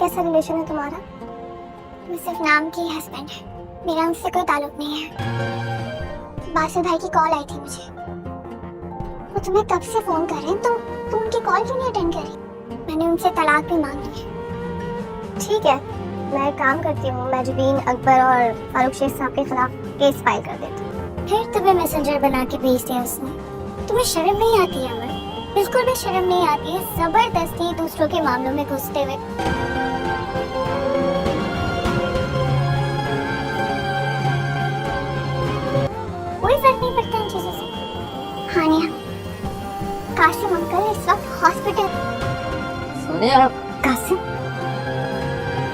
कैसा रिलेशन है तुम्हारा? मैं सिर्फ नाम की हस्बैंड है, मेरा उनसे कोई ताल्लुक नहीं है। बासिल भाई की कॉल आई थी मुझे, वो तुम्हें कब से फोन कर रहे हैं, तुम उनकी कॉल क्यों नहीं अटेंड करी? मैंने उनसे तलाक भी मांग ली। ठीक है, मैं एक काम करती हूँ, मैं जुबीन, अकबर और फारूक शेख साहब के खिलाफ केस फाइल कर देती हूँ। फिर तुम्हें मैसेंजर बना के भेज दिया उसने। तुम्हें शर्म नहीं आती है अमर? बिल्कुल भी शर्म नहीं आती है जबरदस्ती दूसरों के मामलों में घुसते हुए। कोई फर्क नहीं पड़ता इन चीजों से। हानिया, कासिम अंकल इस वक्त hospital. Sonia, Qasim,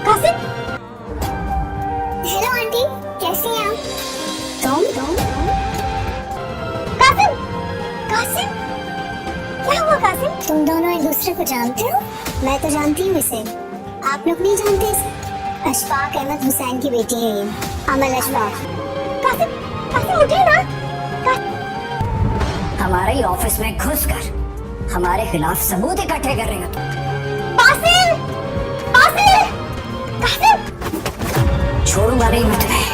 Qasim. Hello aunty, कैसी हैं आप? तुम कासिम, कासिम, क्या हुआ कासिम? तुम दोनों एक दूसरे को जानते हो? मैं तो जानती हूँ इसे, आप लोग नहीं जानते इसे? अशफाक अहमद हुसैन की बेटी है ये, अमल अशफाक। कासिम, कासिम उठे ना। हमारे ही ऑफिस में घुसकर हमारे खिलाफ सबूत इकट्ठे कर रहे हो तुम। बासिल, बासिल, कासिम। छोड़ूंगा नहीं मैं तुम्हें।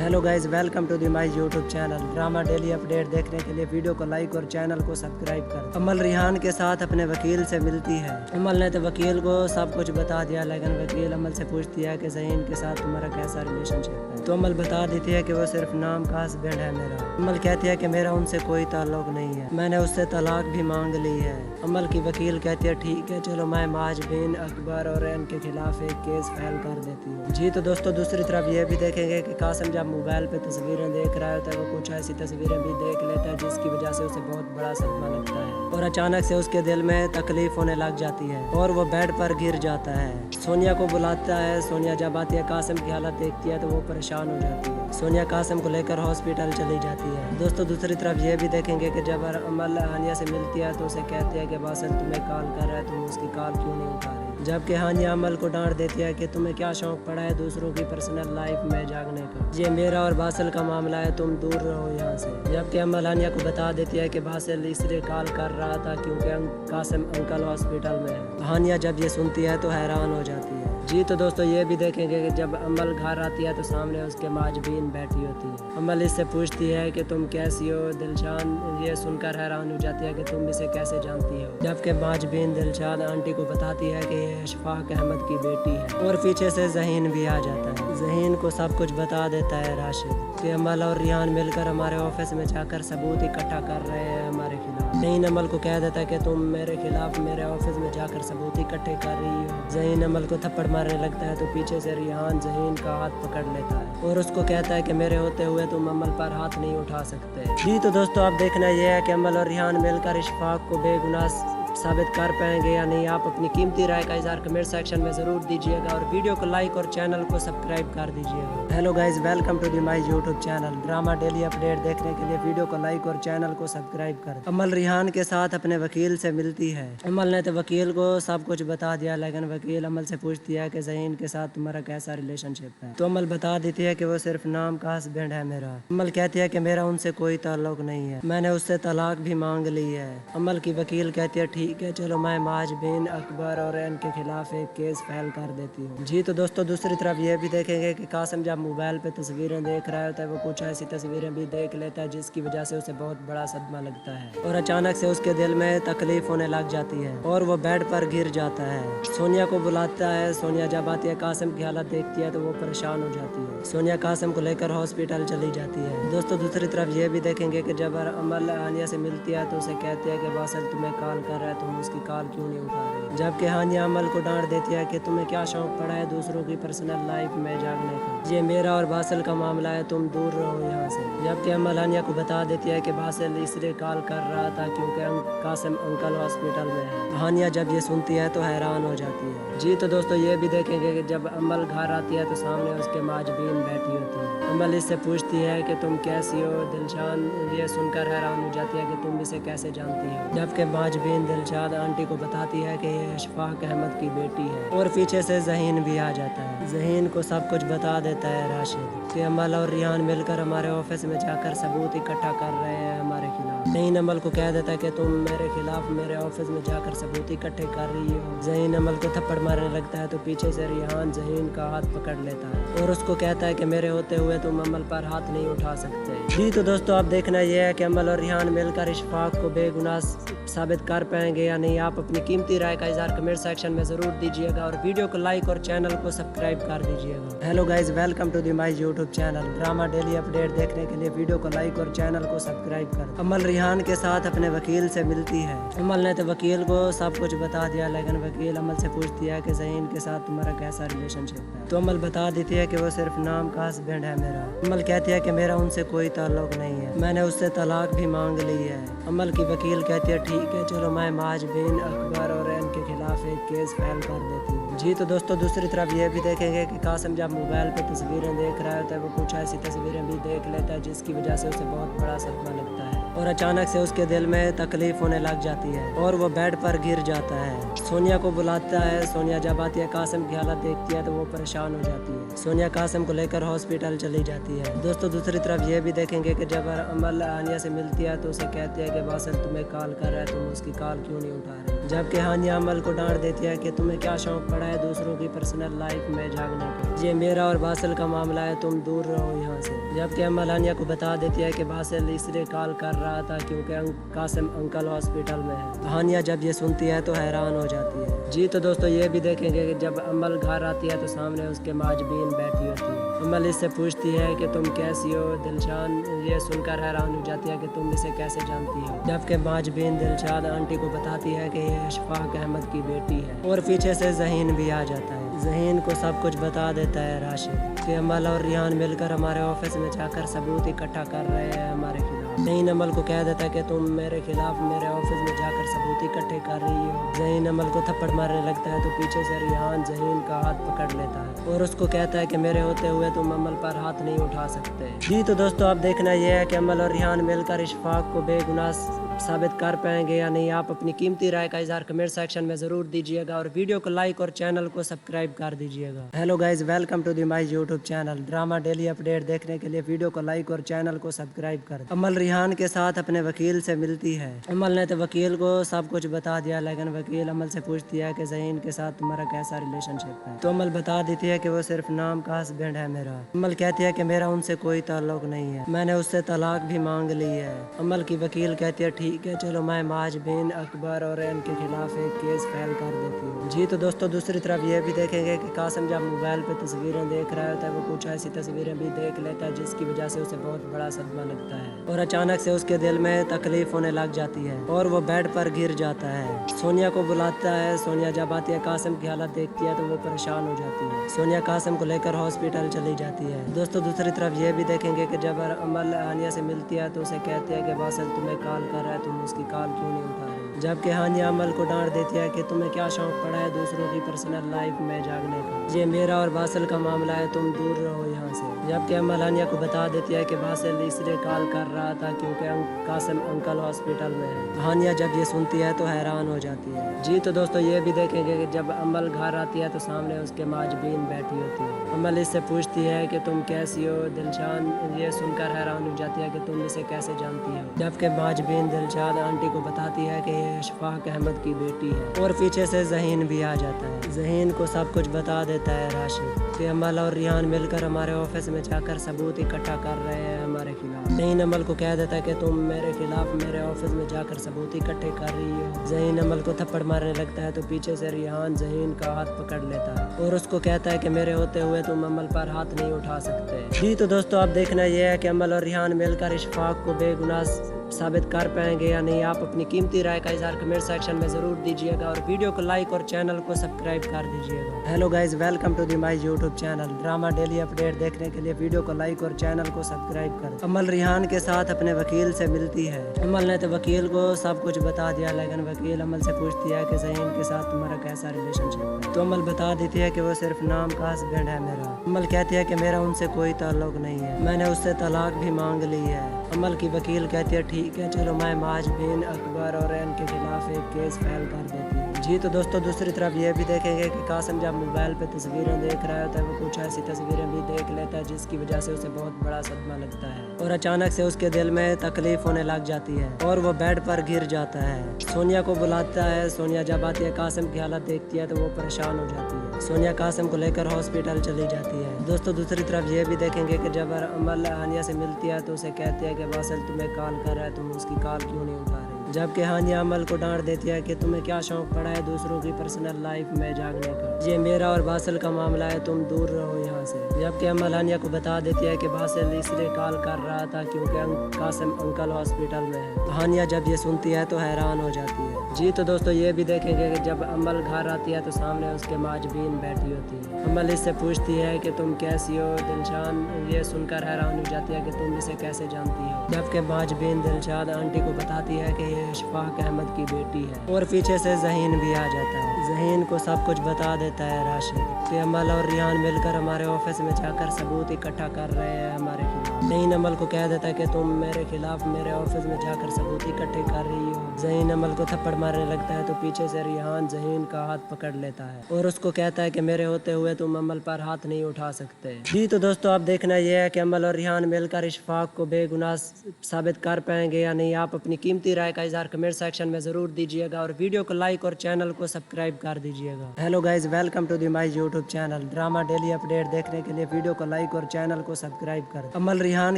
Hello guys, welcome to the my YouTube channel. Drama daily update देखने के लिए वीडियो को लाइक और चैनल को सब्सक्राइब कर। अमल रिहान के साथ अपने वकील से मिलती है। अमल ने तो वकील को सब कुछ बता दिया, लेकिन वकील अमल से पूछती है कि ज़हीन के साथ तुम्हारा कैसा रिलेशनशिप है। तो अमल बता देती है कि वो सिर्फ नाम का हस्बैंड है मेरा। अमल कहती है कि मेरा उनसे कोई ताल्लुक नहीं है, मैंने उससे तलाक भी मांग ली है। अमल की वकील कहती है ठीक है, चलो मैं माजबीन, अकबर और इनके खिलाफ एक केस फाइल कर देती हूँ। जी तो दोस्तों, दूसरी तरफ ये भी देखेंगे कि कासिम जब मोबाइल पे तस्वीरें देख रहा होता है, वो कुछ ऐसी तस्वीरें भी देख लेता है जिसकी वजह से उसे बहुत बड़ा सदमा लगता है और अचानक से उसके दिल में तकलीफ होने लग जाती है और वो बेड पर गिर जाता है। सोनिया को बुलाता है। सोनिया जब आती है, कासिम की हालत देखती है तो वो परेशान हो जाती है। सोनिया कासिम को लेकर हॉस्पिटल चली जाती है। दोस्तों, दूसरी तरफ ये भी देखेंगे कि जब अमल हानिया से मिलती है तो उसे कहती है कि बासिल तुम्हें कॉल कर रहा है, तुम उसकी कॉल क्यों नहीं उठा रहे? जबकि हानिया अमल को डांट देती है कि तुम्हें क्या शौक पड़ा है दूसरों की पर्सनल लाइफ में जागने का, ये मेरा और बासिल का मामला है, तुम दूर रहो यहाँ से। जबकि अमल हानिया को बता देती है कि बासिल इसलिए कॉल कर रहा था क्योंकि कासिम अंकल हॉस्पिटल में है। हानिया जब ये सुनती है तो हैरान हो जाती है। जी तो दोस्तों, ये भी देखेंगे कि जब अमल घर आती है तो सामने उसके माजबीन बैठी होती है। अमल इससे पूछती है कि तुम कैसी हो? दिलशान ये सुनकर हैरान हो जाती है कि तुम इसे कैसे जानती हो। जबकि माजबीन दिलशान आंटी को बताती है कि ये अशफाक अहमद की बेटी है और पीछे से ज़हीन भी आ जाता है। ज़हीन को सब कुछ बता देता है राशिद कि अमल और रिहान मिलकर हमारे ऑफिस में जाकर सबूत इकट्ठा कर रहे हैं हमारे खिलाफ। ज़हीन अमल को कह देता है कि तुम मेरे खिलाफ मेरे ऑफिस में जाकर सबूत इकट्ठे कर रही हो। ज़हीन अमल को थप्पड़ मारने लगता है तो पीछे से रिहान ज़हीन का हाथ पकड़ लेता है और उसको कहता है कि मेरे होते हुए तुम अमल पर हाथ नहीं उठा सकते। जी तो दोस्तों, अब देखना यह है कि अमल और रिहान मिलकर इशफाक को बेगुनाह साबित कर पाएंगे या नहीं। आप अपनी कीमती राय का इज़हार कमेंट सेक्शन में ज़रूर दीजिएगा और वीडियो को लाइक और चैनल को सब्सक्राइब कर दीजिएगा। Hello guys, welcome to the my YouTube channel. Drama daily update देखने के लिए वीडियो को लाइक और चैनल को सब्सक्राइब कर। अमल रिहान के साथ अपने वकील से मिलती है। अमल ने तो वकील को सब कुछ बता दिया, लेकिन वकील अमल से पूछती है कि ज़हीन के साथ तुम्हारा कैसा रिलेशनशिप है। तो अमल बता देती है कि वो सिर्फ नाम का हस्बैंड है मेरा। अमल कहती है कि मेरा उनसे कोई ताल्लुक नहीं है, मैंने उससे तलाक भी मांग ली है। अमल की वकील कहती है ठीक है, चलो मैं माजबीन, अकबर और इनके खिलाफ एक केस फाइल कर देती हूँ। जी तो दोस्तों, दूसरी तरफ ये भी देखेंगे कि कासिम जब मोबाइल पे तस्वीरें देख रहा होता है, वो कुछ ऐसी तस्वीरें भी देख लेता है जिसकी वजह से उसे बहुत बड़ा सदमा लगता है और अचानक से उसके दिल में तकलीफ होने लग जाती है और वो बेड पर गिर जाता है। सोनिया को बुलाता है। सोनिया जब आती है, कासिम की हालत देखती है तो वो परेशान हो जाती है। सोनिया कासिम को लेकर हॉस्पिटल चली जाती है। दोस्तों, दूसरी तरफ ये भी देखेंगे कि जब अमल हानिया से मिलती है तो उसे कहती है कि बासिल तुम्हें कॉल कर रहा है, तुम उसकी कॉल क्यों नहीं उठा रहे? जबकि हानिया अमल को डांट देती है कि तुम्हें क्या शौक पड़ा है दूसरों की पर्सनल लाइफ में जागने का, ये मेरा और बासिल का मामला है, तुम दूर रहो यहाँ से। जबकि अमल हानिया को बता देती है कि बासिल इसलिए कॉल कर रहा था क्योंकि कासिम अंकल हॉस्पिटल में है। हानिया जब ये सुनती है तो हैरान हो जाती है। जी तो दोस्तों, ये भी देखेंगे कि जब अमल घर आती है तो सामने उसके माजबीन बैठी होती है। अमल इससे पूछती है कि तुम कैसी हो? दिलशान ये सुनकर हैरान हो जाती है कि तुम इसे कैसे जानती हो। जबकि माजबीन दिलशाद आंटी को बताती है कि ये अशफाक अहमद की बेटी है और पीछे से ज़हीन भी आ जाता है। ज़हीन को सब कुछ बता देता है राशिद कि अमल और रिहान मिलकर हमारे ऑफिस में जाकर सबूत इकट्ठा कर रहे हैं हमारे खिलाफ। ज़हीन अमल को कह देता है कि तुम मेरे खिलाफ मेरे ऑफिस में जाकर सबूत इकट्ठे कर रही हो। ज़हीन अमल को थप्पड़ मारने लगता है तो पीछे से रिहान ज़हीन का हाथ पकड़ लेता है और उसको कहता है कि मेरे होते हुए तुम अमल पर हाथ नहीं उठा सकते। जी तो दोस्तों, अब देखना यह है कि अमल और रिहान मिलकर इशफाक को बेगुनाह साबित कर पाएंगे या नहीं। आप अपनी कीमती राय का इज़हार कमेंट सेक्शन में ज़रूर दीजिएगा और वीडियो को लाइक और चैनल को सब्सक्राइब कर दीजिएगा। Hello guys, welcome to the my YouTube channel. Drama daily update देखने के लिए वीडियो को लाइक और चैनल को सब्सक्राइब कर। अमल रिहान के साथ अपने वकील से मिलती है। अमल ने तो वकील को सब कुछ बता दिया, लेकिन वकील अमल से पूछती है कि ज़हीन के साथ तुम्हारा कैसा रिलेशनशिप है। तो अमल बता देती है कि वो सिर्फ नाम का हस्बैंड है मेरा। अमल कहती है कि मेरा उनसे कोई ताल्लुक नहीं है, मैंने उससे तलाक भी मांग ली है। अमल की वकील कहती है ठीक है, चलो मैं माज बिन अकबर और इनके खिलाफ एक केस फाइल कर देती हूँ। जी तो दोस्तों, दूसरी तरफ ये भी देखेंगे कि कासिम जब मोबाइल पे तस्वीरें देख रहा होता है वो कुछ ऐसी तस्वीरें भी देख लेता है जिसकी वजह से उसे बहुत बड़ा सदमा लगता है और अचानक से उसके दिल में तकलीफ होने लग जाती है और वो बेड पर गिर जाता है। सोनिया को बुलाता है। सोनिया जब आती है कासिम की हालत देखती है तो वो परेशान हो जाती है। सोनिया कासिम को लेकर हॉस्पिटल चली जाती है। दोस्तों, दूसरी तरफ ये भी देखेंगे कि जब अमल हानिया से मिलती है तो उसे कहती है कि बासिल तुम्हें कॉल कर रहा है, तुम उसकी कॉल क्यों नहीं उठा रहे। जबकि हानिया अमल को डांट देती है कि तुम्हें क्या शौक पड़ा है दूसरों की पर्सनल लाइफ में झांकने का, ये मेरा और बासिल का मामला है, तुम दूर रहो यहाँ से। जबकि अमल हानिया को बता देती है कि बासिल इसलिए कॉल कर रहा था क्योंकि कासिम अंकल हॉस्पिटल में है। हानिया जब ये सुनती है तो हैरान हो जाती है। जी तो दोस्तों, ये भी देखेंगे कि जब अमल घर आती है तो सामने उसके माजबीन बैठी होती है। अमल इससे पूछती है कि तुम कैसी हो। दिलशान ये सुनकर हैरान हो जाती है कि तुम इसे कैसे जानती हो। जबकि माजबीन दिलशाद आंटी को बताती है कि ये इशफाक अहमद की बेटी है और पीछे से ज़हीन भी आ जाता है। ज़हीन को सब कुछ बता देता है राशिद कि अमल और रिहान मिलकर हमारे ऑफिस में जाकर सबूत इकट्ठा कर रहे हैं हमारे खिलाफ। ज़हीन अमल को कह देता है कि तुम मेरे खिलाफ मेरे ऑफिस में जाकर सबूत इकट्ठे कर रही हो। ज़हीन अमल को थप्पड़ मारने लगता है तो पीछे से रिहान ज़हीन का हाथ पकड़ लेता है और उसको कहता है कि मेरे होते हुए तुम अमल पर हाथ नहीं उठा सकते। जी तो दोस्तों, अब देखना यह है कि अमल और रिहान मिलकर इशफाक को बेगुनाह साबित कर पाएंगे या नहीं। आप अपनी कीमती राय का इज़हार कमेंट सेक्शन में ज़रूर दीजिएगा और वीडियो को लाइक और चैनल को सब्सक्राइब कर दीजिएगा। Hello guys, welcome to the my YouTube channel. Drama daily update देखने के लिए वीडियो को लाइक और चैनल को सब्सक्राइब कर। अमल रिहान के साथ अपने वकील से मिलती है। अमल ने तो वकील को सब कुछ बता दिया, लेकिन वकील अमल से पूछती है कि ज़हीन के साथ तुम्हारा कैसा रिलेशनशिप है। तो अमल बता देती है कि वो सिर्फ नाम का हस्बैंड है मेरा। अमल कहती है कि मेरा उनसे कोई ताल्लुक नहीं है, मैंने उससे तलाक भी मांग ली है। अमल की वकील कहती है ठीक है, चलो मैं माज बिन अकबर और इनके खिलाफ एक केस फाइल कर देती हूँ। जी तो दोस्तों, दूसरी तरफ ये भी देखेंगे कि कासिम जब मोबाइल पे तस्वीरें देख रहा होता है वो कुछ ऐसी तस्वीरें भी देख लेता है जिसकी वजह से उसे बहुत बड़ा सदमा लगता है और अचानक से उसके दिल में तकलीफ होने लग जाती है और वो बेड पर गिर जाता है। सोनिया को बुलाता है। सोनिया जब आती है कासिम की हालत देखती है तो वो परेशान हो जाती है। सोनिया कासिम को लेकर हॉस्पिटल चली जाती है। दोस्तों, दूसरी तरफ ये भी देखेंगे कि जब अमल हानिया से मिलती है तो उसे कहती है कि बासिल तुम्हें कॉल कर रहा है, तुम उसकी कॉल क्यों नहीं उठा रहे। जबकि हानिया अमल को डांट देती है कि तुम्हें क्या शौक पड़ा है दूसरों की पर्सनल लाइफ में झांकने का, ये मेरा और बासिल का मामला है, तुम दूर रहो यहाँ से। जबकि अमल हानिया को बता देती है कि बासिल इसलिए कॉल कर रहा था क्योंकि कासिम अंकल हॉस्पिटल में है। हानिया जब ये सुनती है तो हैरान हो जाती है। जी तो दोस्तों, ये भी देखेंगे कि जब अमल घर आती है तो सामने उसके माजबीन बैठी होती है। अमल इससे पूछती है कि तुम कैसी हो। दिलशान ये सुनकर हैरान हो जाती है कि तुम इसे कैसे जानती हो। जबकि माजबीन दिलशाद आंटी को बताती है कि ये इशफाक अहमद की बेटी है और पीछे से ज़हीन भी आ जाता है। ज़हीन को सब कुछ बता देता है राशिद कि अमल और रिहान मिलकर हमारे ऑफिस में जाकर सबूत इकट्ठा कर रहे हैं हमारे खिलाफ। ज़हीन अमल को कह देता है कि तुम मेरे खिलाफ मेरे ऑफिस में जाकर सबूत इकट्ठे कर रही हो। ज़हीन अमल को थप्पड़ मारने लगता है तो पीछे से रिहान ज़हीन का हाथ पकड़ लेता है और उसको कहता है कि मेरे होते हुए तुम अमल पर हाथ नहीं उठा सकते। जी तो दोस्तों, अब देखना यह है कि अमल और रिहान मिलकर इशफाक को बेगुनाह साबित कर पाएंगे या नहीं। आप अपनी कीमती राय का इज़हार कमेंट सेक्शन में ज़रूर दीजिएगा और वीडियो को लाइक और चैनल को सब्सक्राइब कर दीजिएगा। Hello guys, welcome to the my YouTube channel. Drama daily update देखने के लिए वीडियो को लाइक और चैनल को सब्सक्राइब कर। अमल रिहान के साथ अपने वकील से मिलती है। अमल ने तो वकील को सब कुछ बता दिया, लेकिन वकील अमल से पूछती है कि ज़हीन के साथ तुम्हारा कैसा रिलेशनशिप है। तो अमल बता देती है कि वो सिर्फ नाम का हस्बैंड है मेरा। अमल कहती है कि मेरा उनसे कोई ताल्लुक नहीं है, मैंने उससे तलाक भी मांग ली है। अमल की वकील कहती है ठीक है, चलो मैं माज बिन अकबर और इनके खिलाफ एक केस फाइल कर देती हूँ। जी तो दोस्तों दूसरी तरफ ये भी देखेंगे कि कासिम जब मोबाइल पे तस्वीरें देख रहा होता है वो कुछ ऐसी तस्वीरें भी देख लेता है जिसकी वजह से उसे बहुत बड़ा सदमा लगता है और अचानक से उसके दिल में तकलीफ होने लग जाती है और वो बेड पर गिर जाता है। सोनिया को बुलाता है। सोनिया जब आती है कासिम की हालत देखती है तो वो परेशान हो जाती है। सोनिया कासिम को लेकर हॉस्पिटल चली जाती है। दोस्तों दूसरी तरफ ये भी देखेंगे कि जब अमल हानिया से मिलती है तो उसे कहती है कि वासिल तुम्हें कॉल कर रहा है, तुम उसकी कॉल क्यों नहीं उठा रही। जबकि हानिया अमल को डांट देती है कि तुम्हें क्या शौक पड़ा है दूसरों की पर्सनल लाइफ में झांकने का, ये मेरा और बासिल का मामला है, तुम दूर रहो यहाँ से। जबकि अमल हानिया को बता देती है कि बासिल इसलिए कॉल कर रहा था क्योंकि कासिम अंकल हॉस्पिटल में है। हानिया जब ये सुनती है तो हैरान हो जाती है। जी तो दोस्तों ये भी देखेंगे कि जब अमल घर आती है तो सामने उसके माजबीन बैठी होती है। अमल इससे पूछती है कि तुम कैसी हो। दिलशान ये सुनकर हैरान हो जाती है कि तुम इसे कैसे जानती हो। जबकि माजबीन दिलशाद आंटी को बताती है कि ये इशफाक अहमद की बेटी है और पीछे से ज़हीन भी आ जाता है। ज़हीन को सब कुछ बता देता है राशिद कि अमल और रिहान मिलकर हमारे ऑफिस में जाकर सबूत इकट्ठा कर रहे हैं हमारे खिलाफ। ज़हीन अमल को कह देता है कि तुम मेरे खिलाफ मेरे ऑफिस में जाकर सबूत इकट्ठे कर रही हो। ज़हीन अमल को थप्पड़ मारने लगता है तो पीछे से रिहान ज़हीन का हाथ पकड़ लेता है और उसको कहता है कि मेरे होते हुए तुम अमल पर हाथ नहीं उठा सकते। जी तो दोस्तों अब देखना यह है कि अमल और रिहान मिलकर इशफाक को बेगुनाह साबित कर पाएंगे या नहीं। आप अपनी कीमती राय का इज़हार कमेंट सेक्शन में ज़रूर दीजिएगा और वीडियो को लाइक और चैनल को सब्सक्राइब कर दीजिएगा। Hello guys, welcome to the my YouTube channel. Drama daily update देखने के लिए वीडियो को लाइक और चैनल को सब्सक्राइब कर। अमल रिहान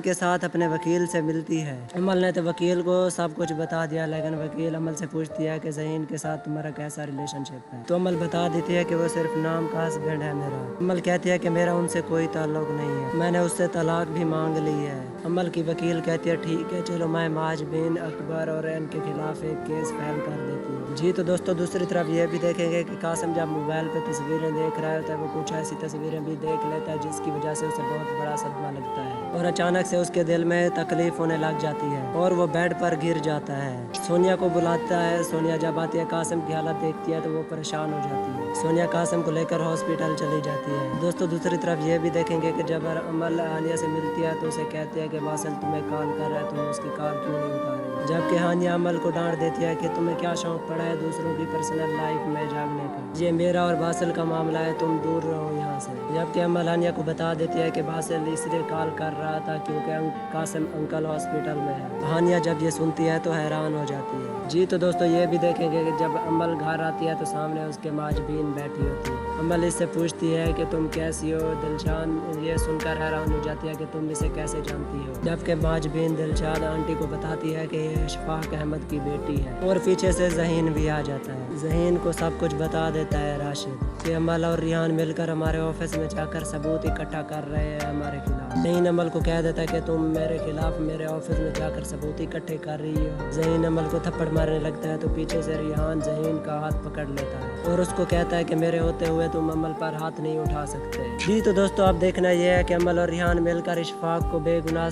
के साथ अपने वकील से मिलती है। अमल ने तो वकील को सब कुछ बता दिया, लेकिन वकील अमल से पूछती है कि ज़हीन के साथ तुम्हारा कैसा रिलेशनशिप है। तो अमल बता देती है कि वो सिर्फ नाम का हस्बैंड है मेरा। अमल कहती है कि मेरा उनसे कोई ताल्लुक नहीं है, मैंने उससे तलाक भी मांग ली है। अमल की वकील कहती है ठीक है चलो मैं माजबीन अकबर और इनके खिलाफ एक केस फाइल कर देती हूँ। जी तो दोस्तों दूसरी तरफ ये भी देखेंगे कि कासिम जब मोबाइल पे तस्वीरें देख रहा होता है वो कुछ ऐसी तस्वीरें भी देख लेता है जिसकी वजह से उसे बहुत बड़ा सदमा लगता है और अचानक से उसके दिल में तकलीफ होने लग जाती है और वो बेड पर गिर जाता है। सोनिया को बुलाता है। सोनिया जब आती है कासिम की हालत देखती है तो वो परेशान हो जाती है। सोनिया कासिम को लेकर हॉस्पिटल चली जाती है। दोस्तों दूसरी तरफ ये भी देखेंगे कि जब अमल हानिया से मिलती है तो उसे कहती है कि वासिल तुम्हें कॉल कर रहा है, तुम उसकी कॉल क्यों नहीं उठा रही। जबकि हानिया अमल को डांट देती है कि तुम्हें क्या शौक पड़ा है दूसरों की पर्सनल लाइफ में झांकने का, ये मेरा और बासिल का मामला है, तुम दूर रहो यहाँ से। जबकि अमल हानिया को बता देती है कि बासिल इसलिए कॉल कर रहा था क्योंकि कासिम अंकल हॉस्पिटल में है। हानिया जब ये सुनती है तो हैरान हो जाती है। जी तो दोस्तों ये भी देखेंगे कि जब अमल घर आती है तो सामने उसके माजबीन बैठी होती है। अमल इससे पूछती है कि तुम कैसी हो। दिलशान ये सुनकर हैरान हो जाती है कि तुम इसे कैसे जानती हो। जबकि माजबीन दिलशाद आंटी को बताती है कि ये इशफाक अहमद की बेटी है और पीछे से ज़हीन भी आ जाता है। ज़हीन को सब कुछ बता देता है राशिद कि अमल और रिहान मिलकर हमारे ऑफिस में जाकर सबूत इकट्ठा कर रहे हैं हमारे खिलाफ। ज़हीन अमल को कह देता है कि तुम मेरे खिलाफ मेरे ऑफिस में जाकर सबूत इकट्ठे कर रही हो। ज़हीन अमल को थप्पड़ मारने लगता है तो पीछे से रिहान ज़हीन का हाथ पकड़ लेता है और उसको कहता है कि मेरे होते हुए तुम अमल पर हाथ नहीं उठा सकते। जी तो दोस्तों अब देखना यह है कि अमल और रिहान मिलकर इशफाक को बेगुनाह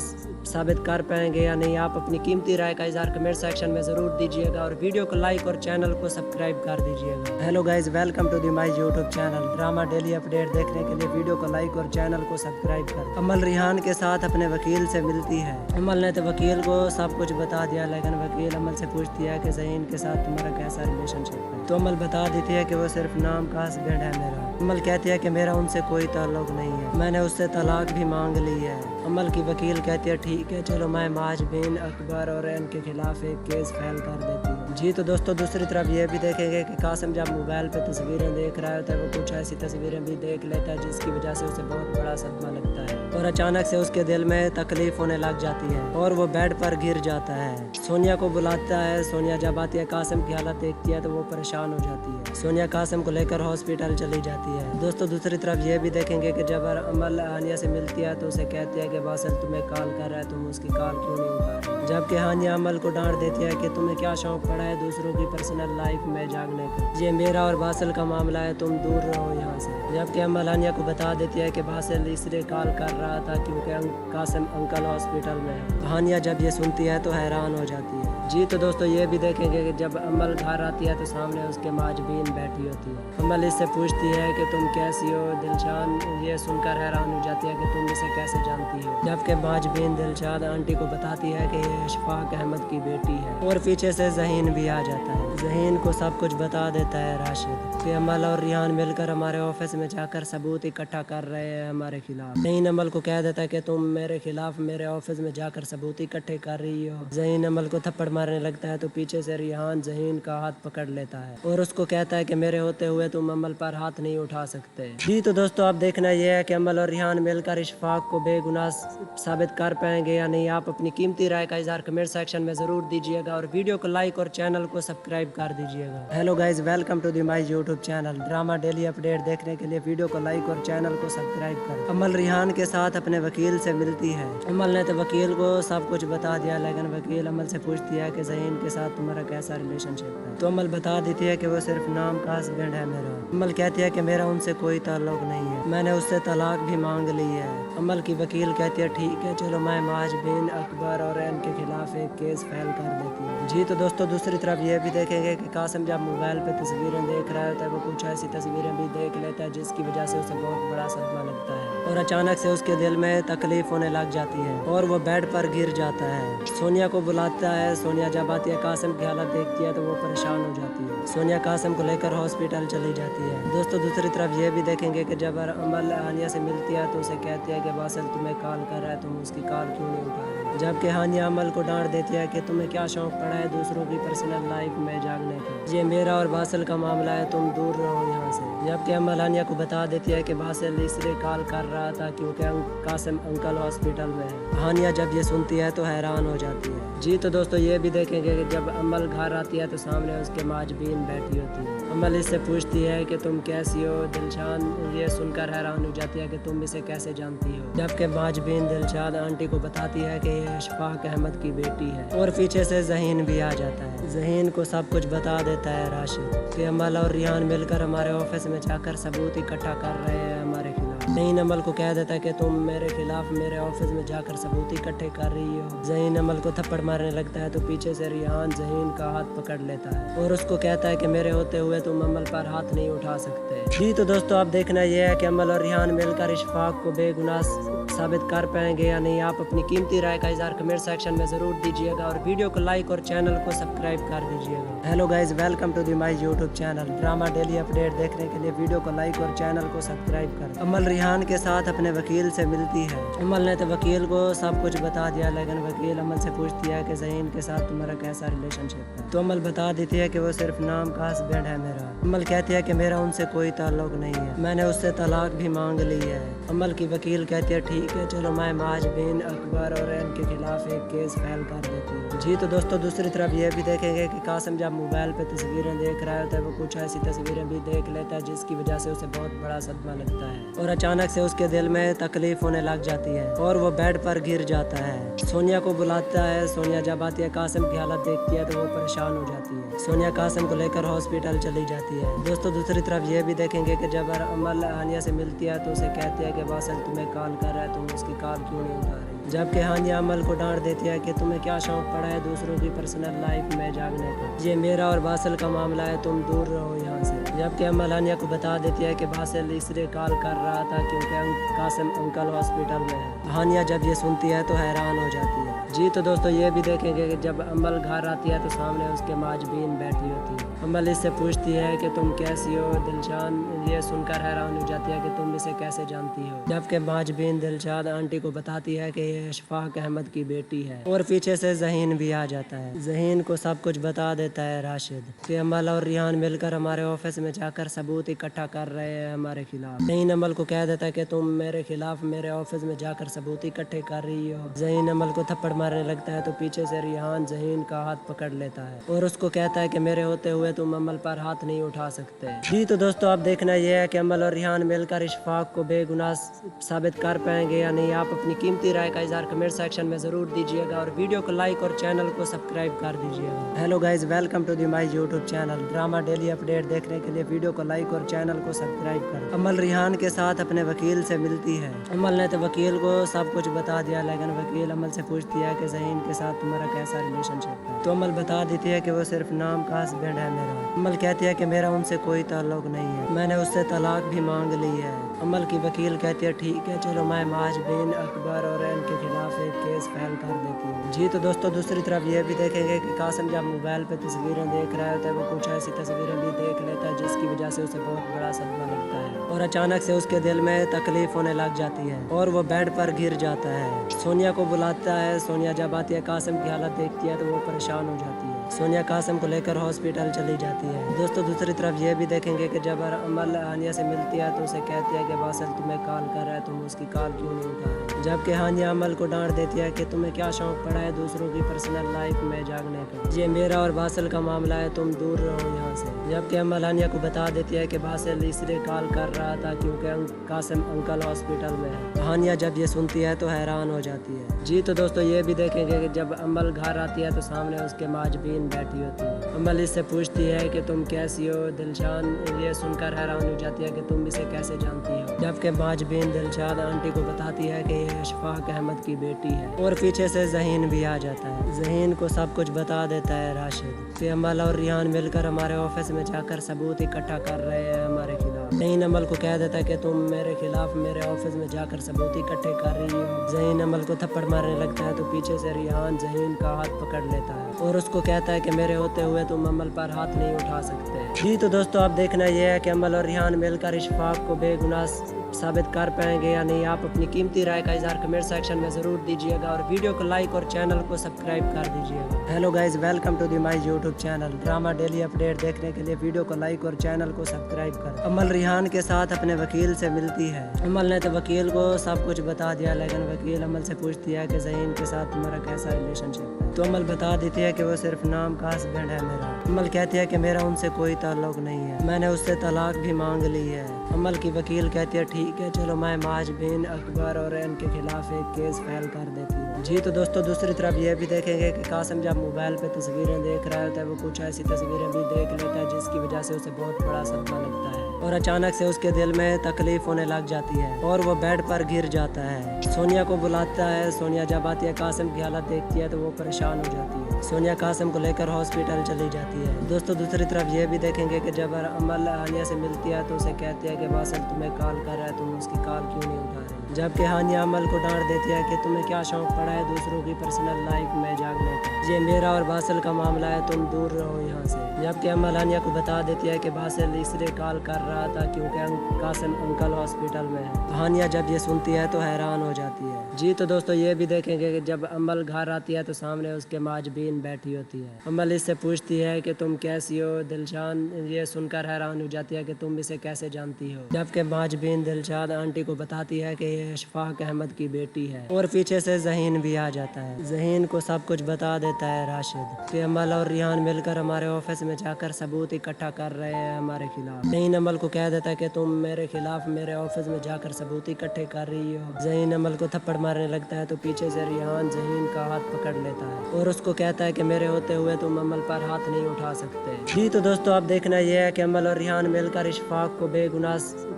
साबित कर पाएंगे या नहीं। आप अपनी कीमती राय का इज़हार कमेंट सेक्शन में ज़रूर दीजिएगा और वीडियो को लाइक और चैनल को सब्सक्राइब कर दीजिएगा। Hello guys, welcome to the my YouTube channel. Drama daily update देखने के लिए वीडियो को लाइक और चैनल को सब्सक्राइब कर। अमल रिहान के साथ अपने वकील से मिलती है। अमल ने तो वकील को सब कुछ बता दिया, लेकिन वकील अमल से पूछती है कि ज़हीन के साथ तुम्हारा कैसा रिलेशनशिप है। तो अमल बता देती है कि वो सिर्फ नाम का हस्बैंड है मेरा। अमल कहती है कि मेरा उनसे कोई ताल्लुक नहीं है, मैंने उससे तलाक भी मांग ली है। अमल की वकील कहती है ठीक है चलो मैं माजबीन अकबर और इनके खिलाफ एक केस फाइल कर देती हूँ। जी तो दोस्तों दूसरी तरफ ये भी देखेंगे कि कासिम जब मोबाइल पे तस्वीरें देख रहा होता है वो कुछ ऐसी तस्वीरें भी देख लेता है जिसकी वजह से उसे बहुत बड़ा सदमा लगता है और अचानक से उसके दिल में तकलीफ होने लग जाती है और वो बेड पर गिर जाता है। सोनिया को बुलाता है। सोनिया जब आती है कासिम की हालत देखती है तो वो परेशान हो जाती है। सोनिया कासिम को लेकर हॉस्पिटल चली जाती है। दोस्तों दूसरी तरफ ये भी देखेंगे कि जब अमल हानिया से मिलती है तो उसे कहती है कि वासिल तुम्हें कॉल कर रहा है, तुम उसकी कॉल क्यों नहीं उठा रही। जबकि हानिया अमल को डांट देती है कि तुम्हें क्या शौक पड़ा है दूसरों की पर्सनल लाइफ में झांकने का, ये मेरा और वासिल का मामला है, तुम दूर रहो यहाँ से। जबकि अमल हानिया को बता देती है कि वासिल इसलिए कॉल कर रहा था क्योंकि कासिम अंकल हॉस्पिटल में है। हानिया जब ये सुनती है तो हैरान हो जाती है। जी तो दोस्तों ये भी देखेंगे कि जब अमल घर आती है तो सामने उसके माजबीन बैठी होती है। अमल इससे पूछती है कि तुम कैसी हो। दिलशान ये सुनकर हैरान हो जाती है कि तुम इसे कैसे जानती हो, जबकि माजबीन दिलशाद आंटी को बताती है कि ये इशफाक अहमद की बेटी है। और पीछे से ज़हीन भी आ जाता है। ज़हीन को सब कुछ बता देता है राशिद कि अमल और रिहान मिलकर हमारे ऑफिस में जाकर सबूत इकट्ठा कर रहे हैं हमारे खिलाफ। ज़हीन अमल को कह देता है कि तुम मेरे खिलाफ मेरे ऑफिस में जाकर सबूत इकट्ठे कर रही हो। ज़हीन अमल को थप्पड़ मारने लगता है तो पीछे से रिहान ज़हीन का हाथ पकड़ लेता है और उसको कहता है कि मेरे होते हुए तुम अमल पर हाथ नहीं उठा सकते। जी तो दोस्तों अब देखना यह है कि अमल और रिहान मिलकर इशफाक को बेगुनाह साबित कर पाएंगे या नहीं। आप अपनी कीमती राय का इजहार कमेंट सेक्शन में जरूर दीजिएगा और वीडियो को लाइक और चैनल को सब्सक्राइब कर दीजिएगा। Hello guys, welcome to the my YouTube channel. Drama daily update देखने के लिए वीडियो को लाइक और चैनल को सब्सक्राइब करें। अमल रिहान के साथ अपने वकील से मिलती है। अमल ने तो वकील को सब कुछ बता दिया, लेकिन वकील अमल से पूछती है कि ज़हीन के साथ तुम्हारा कैसा रिलेशनशिप है। तो अमल बता देती है कि वो सिर्फ नाम का हस्बैंड है मेरा। अमल कहती है कि मेरा उनसे कोई ताल्लुक नहीं है, मैंने उससे तलाक भी मांग ली है। अमल की वकील कहती है ठीक है चलो मैं माजबीन अकबर और इनके खिलाफ एक केस फाइल कर देती हूँ। जी तो दोस्तों दूसरी तरफ ये भी देखेंगे कि कासिम जब मोबाइल पे तस्वीरें देख रहा होता है वो कुछ ऐसी तस्वीरें भी देख लेता है जिसकी वजह से उसे बहुत बड़ा सदमा लगता है और अचानक से उसके दिल में तकलीफ होने लग जाती है और वो बेड पर गिर जाता है। सोनिया को बुलाता है। सोनिया जब आती है कासिम की हालत देखती है तो वो परेशान हो जाती है। सोनिया कासिम को लेकर हॉस्पिटल चली जाती है। दोस्तों दूसरी तरफ ये भी देखेंगे कि जब अमल हानिया से मिलती है तो उसे कहती है कि बासिल तुम्हें कॉल कर रहा है, तुम उसकी कॉल क्यों नहीं उठा रहे। जबकि हानिया अमल को डांट देती है कि तुम्हें क्या शौक पड़ा है दूसरों की पर्सनल लाइफ में जागने का, ये मेरा और बासिल का मामला है, तुम दूर रहो यहाँ से। जबकि अमल हानिया को बता देती है कि बासिल इसलिए कॉल कर रहा था क्योंकि कासिम अंकल हॉस्पिटल में है। हानिया जब ये सुनती है तो हैरान हो जाती है। जी तो दोस्तों ये भी देखेंगे कि जब अमल घर आती है तो सामने उसके माजबीन बैठी होती है। अमल इससे पूछती है कि तुम कैसी हो। दिलशान ये सुनकर हैरान हो जाती है कि तुम इसे कैसे जानती हो, जबकि माजबीन दिलशाद आंटी को बताती है कि ये इशफाक अहमद की बेटी है। और पीछे से ज़हीन भी आ जाता है। ज़हीन को सब कुछ बता देता है राशिद कि अमल और रिहान मिलकर हमारे ऑफिस में जाकर सबूत इकट्ठा कर रहे हैं हमारे खिलाफ। ज़हीन अमल को कह देता है कि तुम मेरे खिलाफ मेरे ऑफिस में जाकर सबूत इकट्ठे कर रही हो। ज़हीन अमल को थप्पड़ मारने लगता है तो पीछे से रिहान ज़हीन का हाथ पकड़ लेता है और उसको कहता है कि मेरे होते हुए तुम अमल पर हाथ नहीं उठा सकते। जी तो दोस्तों अब देखना यह है कि अमल और रिहान मिलकर इशफाक को बेगुनाह साबित कर पाएंगे या नहीं। आप अपनी कीमती राय का इजहार कमेंट सेक्शन में जरूर दीजिएगा और वीडियो को लाइक और चैनल को सब्सक्राइब कर दीजिएगा। Hello guys, welcome to the my YouTube channel. Drama daily update देखने के लिए वीडियो को लाइक और चैनल को सब्सक्राइब करें। अमल रिहान के साथ अपने वकील से मिलती है। अमल ने तो वकील को सब कुछ बता दिया, लेकिन वकील अमल से पूछती है कि ज़हीन के साथ तुम्हारा कैसा रिलेशनशिप है। तो अमल बता देती है कि वो सिर्फ नाम का हस्बैंड है मेरा। अमल कहती है कि मेरा उनसे कोई ताल्लुक नहीं है, मैंने उससे तलाक भी मांग ली है। अमल की वकील कहती है ठीक है चलो मैं माजबीन अकबर और इनके खिलाफ एक केस फाइल कर देती हूँ। जी तो दोस्तों दूसरी तरफ ये भी देखेंगे कि कासिम जब मोबाइल पे तस्वीरें देख रहा होता है वो कुछ ऐसी तस्वीरें भी देख लेता है जिसकी वजह से उसे बहुत बड़ा सदमा लगता है और अचानक से उसके दिल में तकलीफ होने लग जाती है और वो बेड पर गिर जाता है। सोनिया को बुलाता है। सोनिया जब आती है कासिम की हालत देखती है तो वो परेशान हो जाती है। सोनिया कासिम को लेकर हॉस्पिटल चली जाती है। दोस्तों दूसरी तरफ ये भी देखेंगे कि जब अमल हानिया से मिलती है तो उसे कहती है कि बासिल तुम्हें कॉल कर रहा है, तुम उसकी कॉल क्यों नहीं उठा रही। जबकि हानिया अमल को डांट देती है कि तुम्हें क्या शौक पड़ा है दूसरों की पर्सनल लाइफ में जागने का, ये मेरा और बासिल का मामला है, तुम दूर रहो यहाँ से। जबकि अमल हानिया को बता देती है कि बासिल इसलिए कॉल कर रहा था क्योंकि कासिम अंकल हॉस्पिटल में है। हानिया जब ये सुनती है तो हैरान हो जाती है। जी तो दोस्तों ये भी देखेंगे कि जब अमल घर आती है तो सामने उसके माजबीन बैठी होती है। अमल इससे पूछती है कि तुम कैसी हो। दिलशान ये सुनकर हैरान हो जाती है कि तुम इसे कैसे जानती हो, जबकि माजबीन दिलशाद आंटी को बताती है कि ये इशफाक अहमद की बेटी है और पीछे से ज़हीन भी आ जाता है। ज़हीन को सब कुछ बता देता है राशिद कि अमल और रिहान मिलकर हमारे ऑफिस में जाकर सबूत इकट्ठा कर रहे हैं हमारे खिलाफ। ज़हीन अमल को कह देता है कि तुम मेरे खिलाफ मेरे ऑफिस में जाकर सबूत इकट्ठे कर रही हो। ज़हीन अमल को थप्पड़ मारने लगता है तो पीछे से रिहान ज़हीन का हाथ पकड़ लेता है और उसको कहता है कि मेरे होते हुए तुम अमल पर हाथ नहीं उठा सकते। जी तो दोस्तों अब देखना यह है कि अमल और रिहान मिलकर इशफाक को बेगुनाह साबित कर पाएंगे या नहीं। आप अपनी कीमती राय का इजहार कमेंट सेक्शन में जरूर दीजिएगा और वीडियो को लाइक और चैनल को सब्सक्राइब कर दीजिएगा। Hello guys, welcome to the my YouTube channel. Drama daily update देखने के लिए वीडियो को लाइक और चैनल को सब्सक्राइब कर। अमल रिहान के साथ अपने वकील से मिलती है। अमल ने तो वकील को सब कुछ बता दिया, लेकिन वकील अमल से पूछती है कि ज़हीन के साथ तुम्हारा कैसा रिलेशनशिप है। तो अमल बता देती है कि वो सिर्फ नाम का हस्बैंड है मेरा। अमल कहती है कि मेरा उनसे कोई ताल्लुक नहीं है, मैंने उससे तलाक भी मांग ली है। अमल की वकील कहती है ठीक है, चलो मैं माज बिन अकबर और इनके खिलाफ एक केस फाइल कर देती हूँ। जी तो दोस्तों दूसरी तरफ ये भी देखेंगे कि कासिम जब मोबाइल पे तस्वीरें देख रहा होता है, वो कुछ ऐसी तस्वीरें भी देख लेता है जिसकी वजह से उसे बहुत बड़ा सदमा लगता है और अचानक से उसके दिल में तकलीफ होने लग जाती है और वो बेड पर गिर जाता है। सोनिया को बुलाता है। सोनिया जब आती है कासिम की हालत देखती है तो वो परेशान हो जाती है। सोनिया कासिम को लेकर हॉस्पिटल चली जाती है। दोस्तों दूसरी तरफ ये भी देखेंगे कि जब अमल हानिया से मिलती है तो उसे कहती है कि बासिल तुम्हें कॉल कर रहा है, तुम उसकी कॉल क्यों नहीं उठा रहे। जबकि हानिया अमल को डांट देती है कि तुम्हें क्या शौक पड़ा है दूसरों की पर्सनल लाइफ में जागने का, ये मेरा और बासिल का मामला है, तुम दूर रहो यहाँ से। जबकि अमल हानिया को बता देती है कि बासिल इसलिए कॉल कर रहा था क्योंकि कासिम अंकल हॉस्पिटल में है। हानिया जब ये सुनती है तो हैरान हो जाती है। जी तो दोस्तों ये भी देखेंगे कि जब अमल घर आती है तो सामने उसके माजबीन बैठी होती है। अमल इससे पूछती है कि तुम कैसी हो। दिलशान ये सुनकर हैरान हो जाती है कि तुम इसे कैसे जानती हो। जबकि माजबीन दिलशान आंटी को बताती है कि ये इशफाक अहमद की बेटी है और पीछे से ज़हीन भी आ जाता है। ज़हीन को सब कुछ बता देता है राशिद। फिर अमल और रिहान मिलकर हमारे ऑफिस में जाकर सबूत इकट्ठा कर रहे हैं हमारे खिलाफ। ज़हीन अमल को कह देता है कि तुम मेरे खिलाफ मेरे ऑफिस में जाकर सबूत इकट्ठे कर रही हो। ज़हीन अमल को थप्पड़ मारने लगता है तो पीछे से रिहान ज़हीन का हाथ पकड़ लेता है और उसको कहता है कि मेरे होते हुए तुम अमल पर हाथ नहीं उठा सकते। जी तो दोस्तों अब देखना यह है कि अमल और रिहान मिलकर इशफाक को बेगुनाह साबित कर पाएंगे या नहीं। आप अपनी कीमती राय का इजहार कमेंट सेक्शन में जरूर दीजिएगा और वीडियो को लाइक और चैनल को सब्सक्राइब कर दीजिएगा। Hello guys, welcome to the my YouTube channel. Drama daily update देखने के लिए वीडियो को लाइक और चैनल को सब्सक्राइब कर। अमल रिहान के साथ अपने वकील से मिलती है। अमल ने तो वकील को सब कुछ बता दिया, लेकिन वकील अमल से पूछती है कि ज़हीन के साथ तुम्हारा कैसा रिलेशनशिप है। तो अमल बता देती है कि वो सिर्फ नाम का हस्बैंड है मेरा। अमल कहती है कि मेरा उनसे कोई ताल्लुक नहीं है, मैंने उससे तलाक भी मांग ली है। अमल की वकील कहती है ठीक है, चलो मैं माज बिन अकबर और इनके खिलाफ एक केस फाइल कर देती हूँ। जी तो दोस्तों दूसरी तरफ ये भी देखेंगे कि कासिम जब मोबाइल पे तस्वीरें देख रहा होता है, वो कुछ ऐसी तस्वीरें भी देख लेता है जिसकी वजह से उसे बहुत बड़ा सदमा लगता है और अचानक से उसके दिल में तकलीफ होने लग जाती है और वो बेड पर गिर जाता है। सोनिया को बुलाता है। सोनिया जब आती है कासिम की हालत देखती है तो वो परेशान हो जाती है। सोनिया कासिम को लेकर हॉस्पिटल चली जाती है। दोस्तों दूसरी तरफ ये भी देखेंगे कि जब अमल हानिया से मिलती है तो उसे कहती है कि बासिल तुम्हें कॉल कर रहा है, तुम उसकी कॉल क्यों नहीं उठा रहे। जबकि हानिया अमल को डांट देती है कि तुम्हें क्या शौक पड़ा है दूसरों की पर्सनल लाइफ में जागने का, ये मेरा और बासिल का मामला है, तुम दूर रहो यहाँ से। जबकि अमल हानिया को बता देती है कि बासिल इसलिए कॉल कर रहा था क्योंकि कासिम अंकल हॉस्पिटल में है। हानिया जब ये सुनती है तो हैरान हो जाती है। जी तो दोस्तों ये भी देखेंगे कि जब अमल घर आती है तो सामने उसके माजबीन बैठी होती है। अमल इससे पूछती है कि तुम कैसी हो। दिलशान ये सुनकर हैरान हो जाती है कि तुम इसे कैसे जानती हो। जबकि माजबीन दिलशान आंटी को बताती है कि ये इशफाक अहमद की बेटी है और पीछे से ज़हीन भी आ जाता है। ज़हीन को सब कुछ बता देता है राशिद। फिर अमल और रिहान मिलकर हमारे ऑफिस में जाकर सबूत इकट्ठा कर रहे हैं हमारे खिलाफ। ज़हीन अमल को कह देता है कि तुम मेरे खिलाफ मेरे ऑफिस में जाकर सबूत इकट्ठे कर रही हो। ज़हीन अमल को थप्पड़ मारने लगता है तो पीछे से रिहान ज़हीन का हाथ पकड़ लेता है और उसको कहता है कि मेरे होते हुए तुम अमल पर हाथ नहीं उठा सकते। जी तो दोस्तों अब देखना यह है कि अमल और रिहान मिलकर इशफाक को बेगुनाह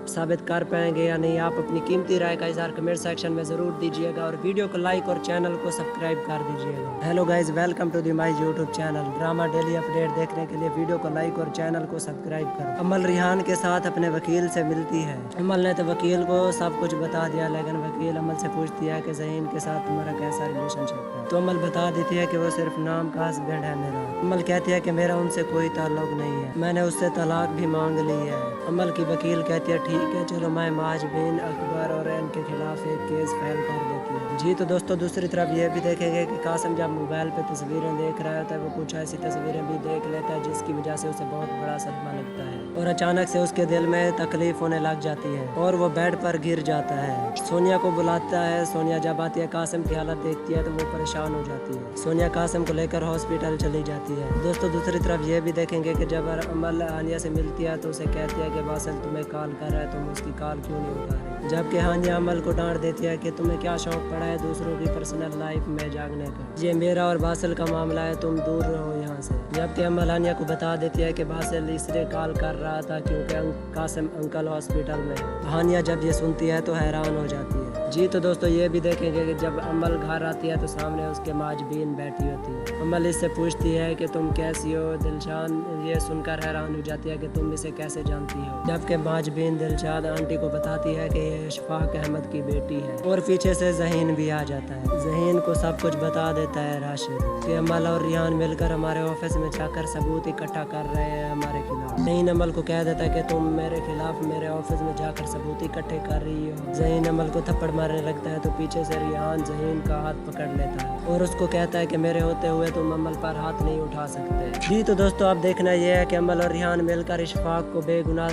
साबित कर पाएंगे या नहीं। आप अपनी कीमती राय का इजहार कमेंट सेक्शन में जरूर दीजिएगा और वीडियो को लाइक और चैनल को सब्सक्राइब कर दीजिएगा। Hello guys, welcome to the my YouTube channel. Drama daily update देखने के लिए वीडियो को लाइक और चैनल को सब्सक्राइब कर। अमल रिहान के साथ अपने वकील से मिलती है। अमल ने तो वकील को सब कुछ बता दिया, लेकिन वकील अमल से पूछती है कि ज़हीन के साथ तुम्हारा कैसा रिलेशनशिप है। तो अमल बता देती है कि वो सिर्फ नाम का हस्बैंड है मेरा। अमल कहती है कि मेरा उनसे कोई ताल्लुक नहीं है, मैंने उससे तलाक भी मांग ली है। अमल की वकील कहती है ठीक है, चलो मैं माज बिन अकबर और इनके खिलाफ एक केस फाइल कर देती हूँ। जी तो दोस्तों दूसरी तरफ ये भी देखेंगे कि कासिम जब मोबाइल पे तस्वीरें देख रहा होता है, वो कुछ ऐसी तस्वीरें भी देख लेता है जिसकी वजह से उसे बहुत बड़ा सदमा लगता है और अचानक से उसके दिल में तकलीफ होने लग जाती है और वो बेड पर गिर जाता है। सोनिया को बुलाता है। सोनिया जब आती है कासिम की हालत देखती है तो वो परेशान हो जाती है। सोनिया कासिम को लेकर हॉस्पिटल चली जाती है। दोस्तों दूसरी तरफ ये भी देखेंगे कि जब अमल हानिया से मिलती है तो उसे कहती है कि बासिल तुम्हें कॉल कर रहा है, तुम उसकी कॉल क्यों नहीं उठा रहे। जबकि हानिया अमल को डांट देती है कि तुम्हें क्या शौक पड़ा है दूसरों की पर्सनल लाइफ में जागने का, ये मेरा और बासिल का मामला है, तुम दूर रहो यहाँ से। जबकि अमल हानिया को बता देती है कि बासिल इसलिए कॉल कर रहा था क्योंकि कासिम अंकल हॉस्पिटल में है। हानिया जब ये सुनती है तो हैरान हो जाती है। जी तो दोस्तों ये भी देखेंगे कि जब अमल घर आती है तो सामने उसके माजबीन बैठी होती है। अमल इससे पूछती है कि तुम कैसी हो। दिलशान ये सुनकर हैरान हो जाती है कि तुम इसे कैसे जानती हो। जबकि माजबीन दिलशाद आंटी को बताती है कि ये इशफाक अहमद की बेटी है और पीछे से ज़हीन भी आ जाता है। ज़हीन को सब कुछ बता देता है राशिद कि अमल और रिहान मिलकर हमारे ऑफिस में जाकर सबूत इकट्ठा कर रहे हैं हमारे खिलाफ। ज़हीन अमल को कह देता है कि तुम मेरे खिलाफ मेरे ऑफिस में जाकर सबूत इकट्ठे कर रही हो। ज़हीन अमल को थप्पड़ मारने लगता है तो पीछे से रिहान ज़हीन का हाथ पकड़ लेता है और उसको कहता है कि मेरे होते हुए तुम अमल पर हाथ नहीं उठा सकते। जी तो दोस्तों अब देखना यह है कि अमल और रिहान मिलकर इशफाक को बेगुनाह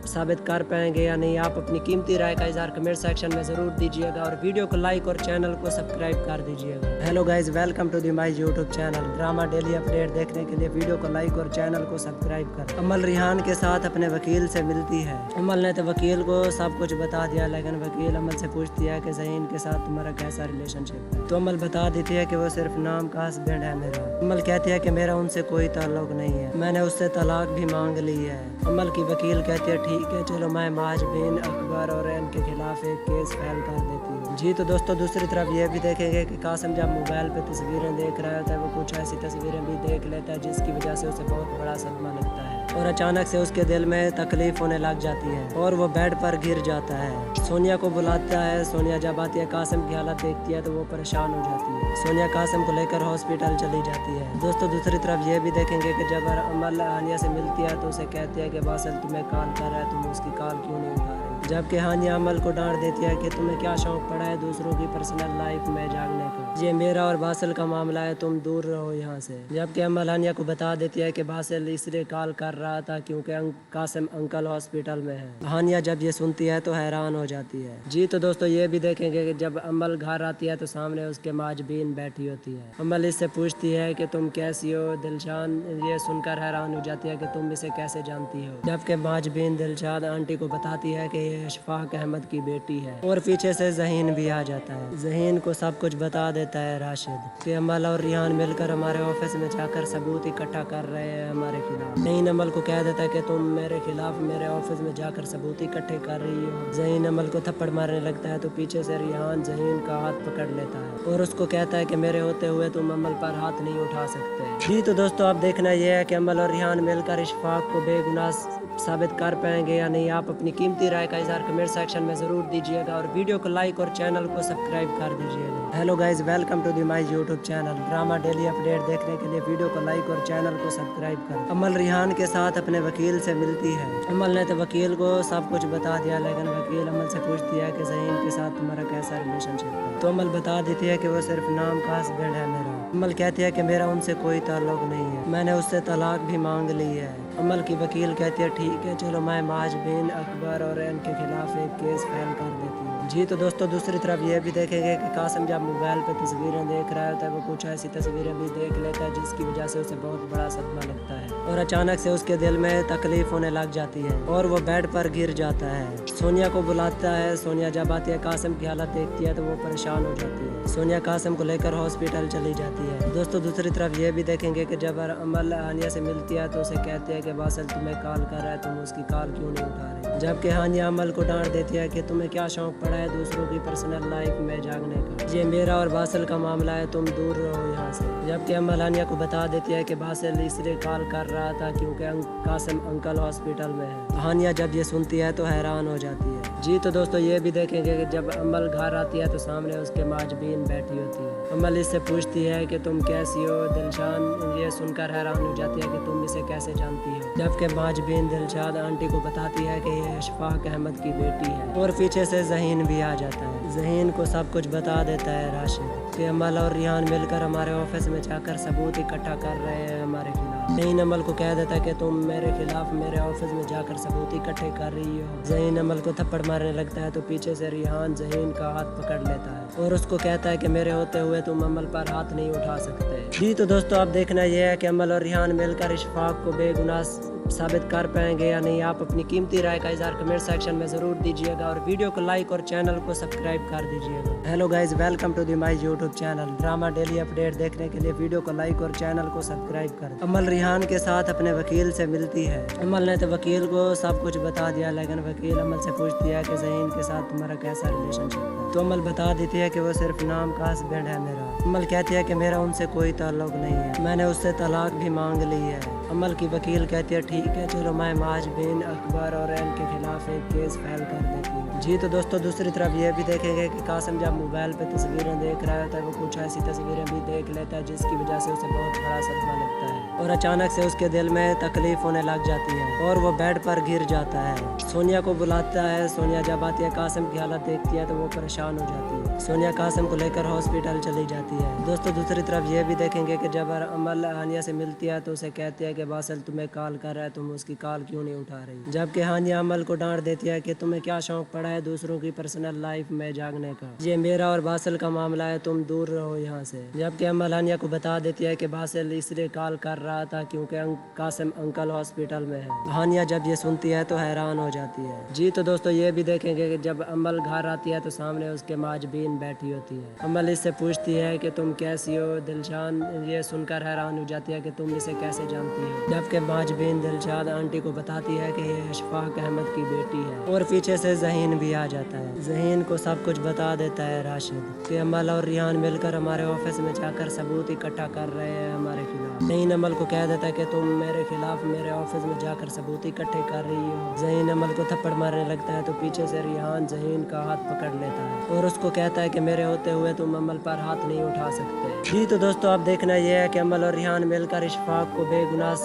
साबित कर पाएंगे या नहीं। आप अपनी कीमती राय का इज़हार कमेंट सेक्शन में ज़रूर दीजिएगा और वीडियो को लाइक और चैनल को सब्सक्राइब कर दीजिएगा। Hello guys, welcome to the my YouTube channel. Drama daily update देखने के लिए वीडियो को लाइक और चैनल को सब्सक्राइब कर। अमल रिहान के साथ अपने वकील से मिलती है। अमल ने तो वकील को सब कुछ बता दिया, लेकिन वकील अमल से पूछती है कि ज़हीन के साथ तुम्हारा कैसा रिलेशनशिप है। तो अमल बता देती है कि वो सिर्फ नाम का हस्बैंड है मेरा। अमल कहती है कि मेरा उनसे कोई ताल्लुक नहीं है, मैंने उससे तलाक भी मांग ली है। अमल की वकील कहती है ठीक है चलो मैं माजबीन अकबर और इनके खिलाफ एक केस फाइल कर देती हूँ। जी तो दोस्तों दूसरी तरफ ये भी देखेंगे कि कासिम जब मोबाइल पे तस्वीरें देख रहा होता है वो कुछ ऐसी तस्वीरें भी देख लेता है जिसकी वजह से उसे बहुत बड़ा सदमा लगता है और अचानक से उसके दिल में तकलीफ होने लग जाती है और वो बेड पर गिर जाता है। सोनिया को बुलाता है। सोनिया जब आती है कासिम की हालत देखती है तो वो परेशान हो जाती है। सोनिया कासिम को लेकर हॉस्पिटल चली जाती है। दोस्तों दूसरी तरफ ये भी देखेंगे कि जब अमल हानिया से मिलती है तो उसे कहती है कि बासिल तुम्हें कॉल कर रहा है, तुम उसकी कॉल क्यों नहीं उठा रहे। जबकि हानिया अमल को डांट देती है कि तुम्हें क्या शौक पड़ा है दूसरों की पर्सनल लाइफ में जागने का, ये मेरा और बासिल का मामला है, तुम दूर रहो यहाँ से। जबकि अमल हानिया को बता देती है कि बासिल इसलिए कॉल कर रहा था क्योंकि कासिम अंकल हॉस्पिटल में है। हानिया जब ये सुनती है तो हैरान हो जाती है। जी तो दोस्तों ये भी देखेंगे कि जब अमल घर आती है तो सामने उसके माजबीन बैठी होती है। अमल इससे पूछती है कि तुम कैसी हो। दिलशान ये सुनकर हैरान हो जाती है कि तुम इसे कैसे जानती हो। जबकि माजबीन दिलशाद आंटी को बताती है कि इशफाक अहमद की बेटी है और पीछे से ज़हीन भी आ जाता है। ज़हीन को सब कुछ बता देता है राशिद कि अमल और रिहान मिलकर हमारे ऑफिस में जाकर सबूत इकट्ठा कर रहे हैं हमारे खिलाफ। ज़हीन अमल को कह देता है कि तुम मेरे खिलाफ मेरे ऑफिस में जाकर सबूत इकट्ठे कर रही हो। ज़हीन अमल को थप्पड़ मारने लगता है तो पीछे से रिहान ज़हीन का हाथ पकड़ लेता है और उसको कहता है कि मेरे होते हुए तुम अमल पर हाथ नहीं उठा सकते। जी तो दोस्तों अब देखना यह है कि अमल और रिहान मिलकर इशफाक को बेगुनाह साबित कर पाएंगे या नहीं। आप अपनी कीमती राय का इज़हार कमेंट सेक्शन में ज़रूर दीजिएगा और वीडियो को लाइक और चैनल को सब्सक्राइब कर दीजिएगा। Hello guys, welcome to the my YouTube channel. Drama daily update देखने के लिए वीडियो को लाइक और चैनल को सब्सक्राइब कर। अमल रिहान के साथ अपने वकील से मिलती है। अमल ने तो वकील को सब कुछ बता दिया, लेकिन वकील अमल से पूछती है कि ज़हीन के साथ तुम्हारा कैसा रिलेशनशिप है। तो अमल बता देती है कि वो सिर्फ नाम का हस्बैंड है मेरा। अमल कहती है कि मेरा उनसे कोई ताल्लुक नहीं है, मैंने उससे तलाक भी मांग ली है। अमल की वकील कहती है ठीक है चलो मैं माजबीन अकबर और इनके खिलाफ एक केस फाइल कर देती हूँ। जी तो दोस्तों दूसरी तरफ ये भी देखेंगे कि कासिम जब मोबाइल पे तस्वीरें देख रहा होता है वो कुछ ऐसी तस्वीरें भी देख लेता है जिसकी वजह से उसे बहुत बड़ा सदमा लगता है और अचानक से उसके दिल में तकलीफ होने लग जाती है और वो बेड पर गिर जाता है। सोनिया को बुलाता है। सोनिया जब आती है कासिम की हालत देखती है तो वो परेशान हो जाती है। सोनिया कासिम को लेकर हॉस्पिटल चली जाती है। दोस्तों दूसरी तरफ ये भी देखेंगे कि जब अमल हानिया से मिलती है तो उसे कहती है कि बासिल तुम्हें कॉल कर रहा है, तुम उसकी कॉल क्यों नहीं उठा रहे। जबकि हानिया अमल को डांट देती है कि तुम्हें क्या शौक पड़ा है दूसरों की पर्सनल लाइफ में जागने का, ये मेरा और बासिल का मामला है, तुम दूर रहो यहाँ से। जबकि अमल हानिया को बता देती है कि बासिल इसलिए कॉल कर रहा था क्योंकि कासिम अंकल हॉस्पिटल में है। हानिया जब ये सुनती है तो हैरान हो जाती है। जी तो दोस्तों ये भी देखेंगे कि जब अमल घर आती है तो सामने उसके माजबीन बैठी होती है। अमल इससे पूछती है कि तुम कैसी हो। दिलशान ये सुनकर हैरान हो जाती है कि तुम इसे कैसे जानती हो। जबकि माजबीन दिलशाद आंटी को बताती है कि ये इशफाक अहमद की बेटी है और पीछे से ज़हीन भी आ जाता है। ज़हीन को सब कुछ बता देता है राशिद कि अमल और रिहान मिलकर हमारे ऑफिस में जाकर सबूत इकट्ठा कर रहे हैं हमारे खिलाफ। ज़हीन अमल को कह देता है कि तुम मेरे खिलाफ मेरे ऑफिस में जाकर सबूत इकट्ठे कर रही हो। ज़हीन अमल को थप्पड़ मारने लगता है तो पीछे से रिहान ज़हीन का हाथ पकड़ लेता है और उसको कहता है कि मेरे होते हुए तुम अमल पर हाथ नहीं उठा सकते। जी तो दोस्तों अब देखना यह है कि अमल और रिहान मिलकर इशफाक को बेगुनाह साबित कर पाएंगे या नहीं। आप अपनी कीमती राय का इज़हार कमेंट सेक्शन में ज़रूर दीजिएगा और वीडियो को लाइक और चैनल को सब्सक्राइब कर दीजिएगा। Hello guys, welcome to the my YouTube channel. Drama daily update देखने के लिए वीडियो को लाइक और चैनल को सब्सक्राइब करें। अमल रिहान के साथ अपने वकील से मिलती है। अमल ने तो वकील को सब कुछ बता दिया, लेकिन वकील अमल से पूछती है कि ज़हीन के साथ तुम्हारा कैसा रिलेशनशिप है। तो अमल बता देती है कि वो सिर्फ नाम का हस्बैंड है मेरा। अमल कहती है कि मेरा उनसे कोई ताल्लुक नहीं है, मैंने उससे तलाक भी मांग ली है। अमल की वकील कहती है ठीक है, चलो मैं माज बिन अकबर और एन के खिलाफ एक केस फाइल कर देती हूँ। जी तो दोस्तों दूसरी तरफ ये भी देखेंगे कि कासिम जब मोबाइल पे तस्वीरें देख रहा होता है वो कुछ ऐसी तस्वीरें भी देख लेता है जिसकी वजह से उसे बहुत बड़ा सदमा लगता है और अचानक से उसके दिल में तकलीफ होने लग जाती है और वो बेड पर गिर जाता है। सोनिया को बुलाता है। सोनिया जब आती है कासिम की हालत देखती है तो वो परेशान हो जाती है। सोनिया कासिम को लेकर हॉस्पिटल चली जाती है। दोस्तों दूसरी तरफ ये भी देखेंगे कि जब अमल हानिया से मिलती है तो उसे कहती है कि बासिल तुम्हें कॉल कर रहा है, तुम उसकी कॉल क्यों नहीं उठा रही। जबकि हानिया अमल को डांट देती है कि तुम्हें क्या शौक पड़ा है दूसरों की पर्सनल लाइफ में जागने का, ये मेरा और बासिल का मामला है, तुम दूर रहो यहाँ से। जबकि अमल हानिया को बता देती है कि बासिल इसलिए कॉल कर रहा था क्योंकि कासिम अंकल हॉस्पिटल में है। हानिया जब ये सुनती है तो हैरान हो जाती है। जी तो दोस्तों ये भी देखेंगे कि जब अमल घर आती है तो सामने उसके माजबीन बैठी होती है। अमल इससे पूछती है कि तुम कैसी हो। दिलशान ये सुनकर हैरान हो जाती है कि तुम इसे कैसे जानती हो। जबकि माजबीन दिलशाद आंटी को बताती है कि ये इशफाक अहमद की बेटी है और पीछे से ज़हीन भी आ जाता है। ज़हीन को सब कुछ बता देता है राशिद कि अमल और रिहान मिलकर हमारे ऑफिस में जाकर सबूत इकट्ठा कर रहे हैं हमारे खिलाफ। ज़हीन अमल को कह देता है कि तुम मेरे खिलाफ मेरे ऑफिस में जाकर सबूत इकट्ठे कर रही हो। ज़हीन अमल को थप्पड़ मारने लगता है तो पीछे से रिहान ज़हीन का हाथ पकड़ लेता है और उसको कहता है कि मेरे होते हुए तुम अमल पर हाथ नहीं उठा सकते। जी तो दोस्तों अब देखना यह है कि अमल और रिहान मिलकर इशफाक को बेगुनाह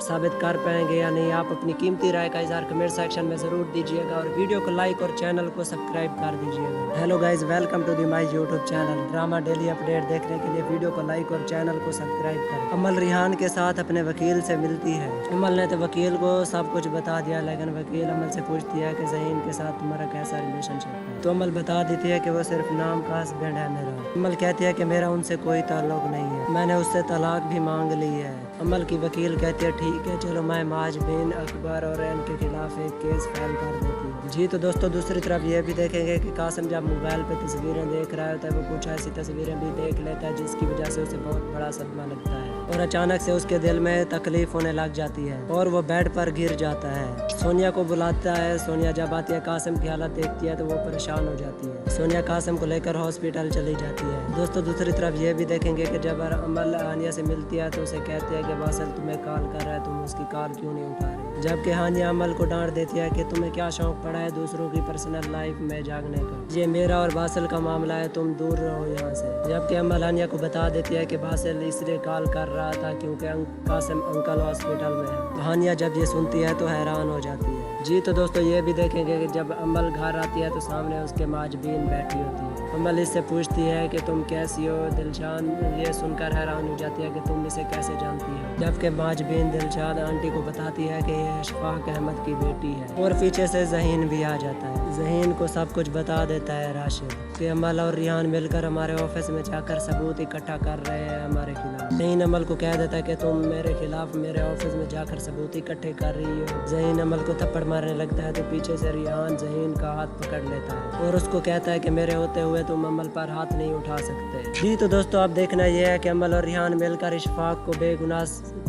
साबित कर पाएंगे या नहीं। आप अपनी कीमती राय का इज़हार कमेंट सेक्शन में ज़रूर दीजिएगा और वीडियो को लाइक और चैनल को सब्सक्राइब कर दीजिएगा। Hello guys, welcome to the my YouTube channel. Drama daily update देखने के लिए वीडियो को लाइक और चैनल को सब्सक्राइब करें। अमल रिहान के साथ अपने वकील से मिलती है। अमल ने तो वकील को सब कुछ बता दिया, लेकिन वकील अमल से पूछती है कि ज़हीन के साथ तुम्हारा कैसा रिलेशनशिप है। तो अमल बता देती है कि वो सिर्फ नाम का हस्बैंड है मेरा। अमल कहती है कि मेरा उनसे कोई ताल्लुक नहीं है, मैंने उससे तलाक भी मांग ली है। अमल की वकील कहती है ठीक है, चलो मैं माज बिन अकबर और एन के खिलाफ एक केस फाइल कर देती हूँ। जी तो दोस्तों दूसरी तरफ ये भी देखेंगे कि कासिम जब मोबाइल पे तस्वीरें देख रहा होता है वो कुछ ऐसी तस्वीरें भी देख लेता है जिसकी वजह से उसे बहुत बड़ा सदमा लगता है और अचानक से उसके दिल में तकलीफ होने लग जाती है और वो बेड पर गिर जाता है। सोनिया को बुलाता है। सोनिया जब आती है कासिम की हालत देखती है तो वो परेशान हो जाती है। सोनिया कासिम को लेकर हॉस्पिटल चली जाती है। दोस्तों दूसरी तरफ ये भी देखेंगे कि जब अमल हानिया से मिलती है तो उसे कहती है कि बासिल तुम्हें कॉल कर रहा है, तुम उसकी कॉल क्यों नहीं उठा रही। जबकि हानिया अमल को डांट देती है कि तुम्हें क्या शौक पड़ा है दूसरों की पर्सनल लाइफ में जागने का, ये मेरा और बासिल का मामला है, तुम दूर रहो यहाँ से। जबकि अमल हानिया को बता देती है कि बासिल इसलिए कॉल कर रहा था क्योंकि कासिम अंकल हॉस्पिटल में है। हानिया जब ये सुनती है तो हैरान हो जाती है। जी तो दोस्तों ये भी देखेंगे कि जब अमल घर आती है तो सामने उसके माजबीन बैठी होती है। अमल इससे पूछती है कि तुम कैसी हो। दिलशान ये सुनकर हैरान हो जाती है कि तुम इसे कैसे जानती हो। जबकि माजबीन दिलशाद आंटी को बताती है कि ये इशफाक अहमद की बेटी है और पीछे से ज़हीन भी आ जाता है। ज़हीन को सब कुछ बता देता है राशिद कि अमल और रिहान मिलकर हमारे ऑफिस में जाकर सबूत इकट्ठा कर रहे हैं हमारे खिलाफ। ज़हीन अमल को कह देता है कि तुम मेरे खिलाफ मेरे ऑफिस में जाकर सबूत इकट्ठे कर रही हो। ज़हीन अमल को थप्पड़ मारने लगता है तो पीछे से रिहान ज़हीन का हाथ पकड़ लेता है और उसको कहता है कि मेरे होते हुए तुम अमल पर हाथ नहीं उठा सकते। जी तो दोस्तों अब देखना यह है कि अमल और रिहान मिलकर इशफाक को बेगुनाह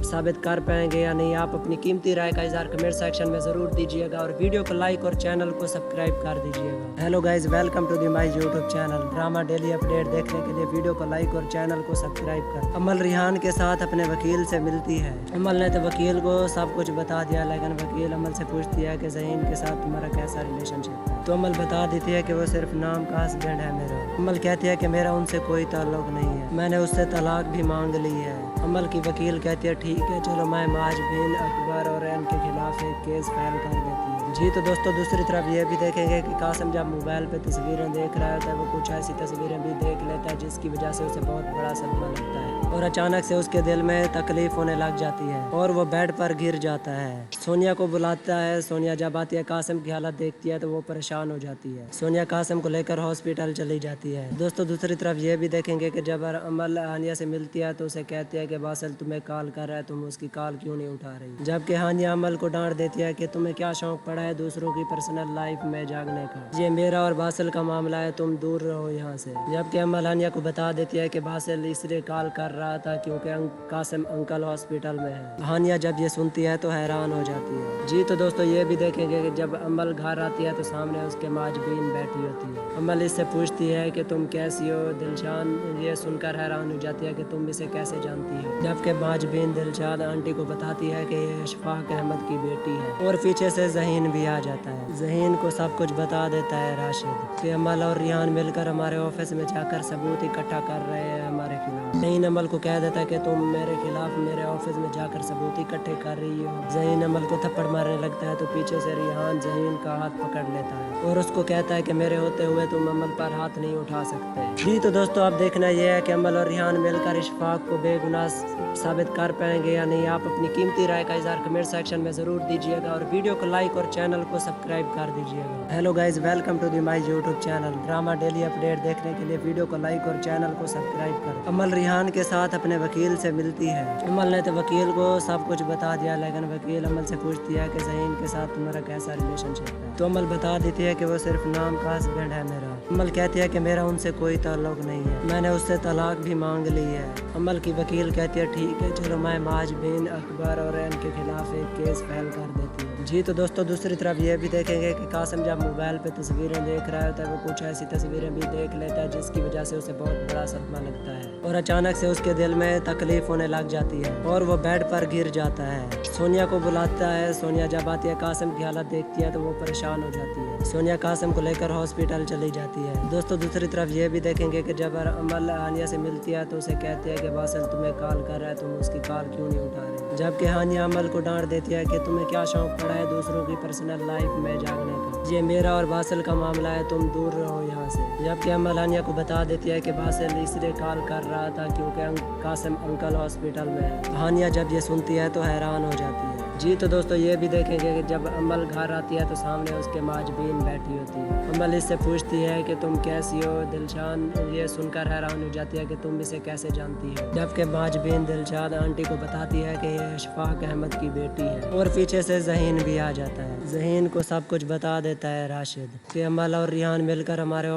साबित कर पाएंगे या नहीं। आप अपनी कीमती राय का इज़हार कमेंट सेक्शन में ज़रूर दीजिएगा और वीडियो को लाइक और चैनल को सब्सक्राइब कर दीजिएगा। Hello guys, welcome to the my YouTube channel. Drama daily update देखने के लिए वीडियो को लाइक और चैनल को सब्सक्राइब कर। अमल रिहान के साथ अपने वकील से मिलती है। अमल ने तो वकील को सब कुछ बता दिया, लेकिन वकील अमल से पूछती है कि ज़हीन के साथ तुम्हारा कैसा रिलेशनशिप है। तो अमल बता देती है कि वो सिर्फ नाम का हस्बैंड है मेरा। अमल कहती है कि मेरा उनसे कोई ताल्लुक नहीं है, मैंने उससे तलाक भी मांग ली है। अमल की वकील कहती है ठीक है, चलो मैं माज बिन अकबर और एन के खिलाफ एक केस फाइल कर देती हूँ। जी तो दोस्तों दूसरी तरफ ये भी देखेंगे कि कासिम जब मोबाइल पे तस्वीरें देख रहा होता है वो कुछ ऐसी तस्वीरें भी देख लेता है जिसकी वजह से उसे बहुत बड़ा सदमा लगता है और अचानक से उसके दिल में तकलीफ होने लग जाती है और वो बेड पर गिर जाता है। सोनिया को बुलाता है। सोनिया जब आती है कासिम की हालत देखती है तो वो परेशान हो जाती है। सोनिया कासिम को लेकर हॉस्पिटल चली जाती है। दोस्तों दूसरी तरफ ये भी देखेंगे कि जब अमल हानिया से मिलती है तो उसे कहती है कि बासिल तुम्हें कॉल कर रहा है, तुम उसकी कॉल क्यों नहीं उठा रही। जबकि हानिया अमल को डांट देती है कि तुम्हें क्या शौक पड़ा है दूसरों की पर्सनल लाइफ में जागने का, ये मेरा और बासिल का मामला है, तुम दूर रहो यहाँ से। जबकि अमल हानिया को बता देती है कि बासिल इसलिए कॉल कर रहा था क्योंकि कासिम अंकल हॉस्पिटल में है। हानिया जब ये सुनती है तो हैरान हो जाती है। जी तो दोस्तों ये भी देखेंगे कि जब अमल घर आती है तो सामने उसके माजबीन बैठी होती है। अमल इससे पूछती है कि तुम कैसी हो। दिलशान ये सुनकर हैरान हो जाती है कि तुम इसे कैसे जानती हो। जबकि माजबीन दिलशान आंटी को बताती है कि ये इशफाक अहमद की बेटी है और पीछे से ज़हीन भी आ जाता है। ज़हीन को सब कुछ बता देता है राशिद कि अमल और रिहान मिलकर हमारे ऑफिस में जाकर सबूत इकट्ठा कर रहे हैं हमारे खिलाफ। ज़हीन अमल को कह देता है कि तुम मेरे खिलाफ मेरे ऑफिस में जाकर सबूत इकट्ठे कर रही हो। ज़हीन अमल को थप्पड़ मारने लगता है तो पीछे से रिहान ज़हीन का हाथ पकड़ लेता है और उसको कहता है कि मेरे होते हुए तुम अमल पर हाथ नहीं उठा सकते। जी तो दोस्तों अब देखना यह है कि अमल और रिहान मिलकर इशफाक को बेगुनाह साबित कर पाएंगे या नहीं। आप अपनी कीमती राय का इज़हार कमेंट सेक्शन में ज़रूर दीजिएगा और वीडियो को लाइक और चैनल को सब्सक्राइब कर दीजिएगा। Hello guys, welcome to the my YouTube channel. Drama daily update देखने के लिए वीडियो को लाइक और चैनल को सब्सक्राइब करें। अमल रिहान के साथ अपने वकील से मिलती है। अमल ने तो वकील को सब कुछ बता दिया, लेकिन वकील अमल से पूछती है कि ज़हीन के साथ तुम्हारा कैसा रिलेशनशिप है। तो अमल बता देती है कि वो सिर्फ नाम का हस्बैंड है मेरा। अमल कहती है कि मेरा उनसे कोई ताल्लुक नहीं है, मैंने उससे तलाक भी मांग ली है। अमल की वकील कहती है ठीक है चलो मैं माजबीन अकबर और इनके खिलाफ एक केस फाइल कर देती हूँ। जी तो दोस्तों दूसरी तरफ ये भी देखेंगे कि कासिम जब मोबाइल पे तस्वीरें देख रहा होता है वो कुछ ऐसी तस्वीरें भी देख लेता है जिसकी वजह से उसे बहुत बड़ा सदमा लगता है और अचानक से उसके दिल में तकलीफ होने लग जाती है और वो बेड पर गिर जाता है। सोनिया को बुलाता है। सोनिया जब आती है कासिम की हालत देखती है तो वो परेशान हो जाती है। सोनिया कासिम को लेकर हॉस्पिटल चली जाती है। दोस्तों दूसरी तरफ ये भी देखेंगे कि जब अमल हानिया से मिलती है तो उसे कहती है कि बासिल तुम्हें कॉल कर रहा है, तुम उसकी कॉल क्यों नहीं उठा रही। जबकि हानिया अमल को डांट देती है कि तुम्हें क्या शौक पड़ा है दूसरों की पर्सनल लाइफ में जागने का, ये मेरा और बासिल का मामला है, तुम दूर रहो यहाँ से। जबकि अमल हानिया को बता देती है कि बासिल इसलिए कॉल कर रहा था क्योंकि कासिम अंकल हॉस्पिटल में है। हानिया जब ये सुनती है तो हैरान हो जाती है। जी तो दोस्तों ये भी देखेंगे कि जब अमल घर आती है तो सामने उसके माजबीन बैठी होती है। अमल इससे पूछती है कि तुम कैसी हो। दिलशान ये सुनकर हैरान हो जाती है कि तुम इसे कैसे जानती हो। जबकि माजबीन दिलशान आंटी को बताती है कि ये इशफाक अहमद की बेटी है और पीछे से ज़हीन भी आ जाता है। ज़हीन को सब कुछ बता देता है राशिद कि अमल और रिहान मिलकर हमारे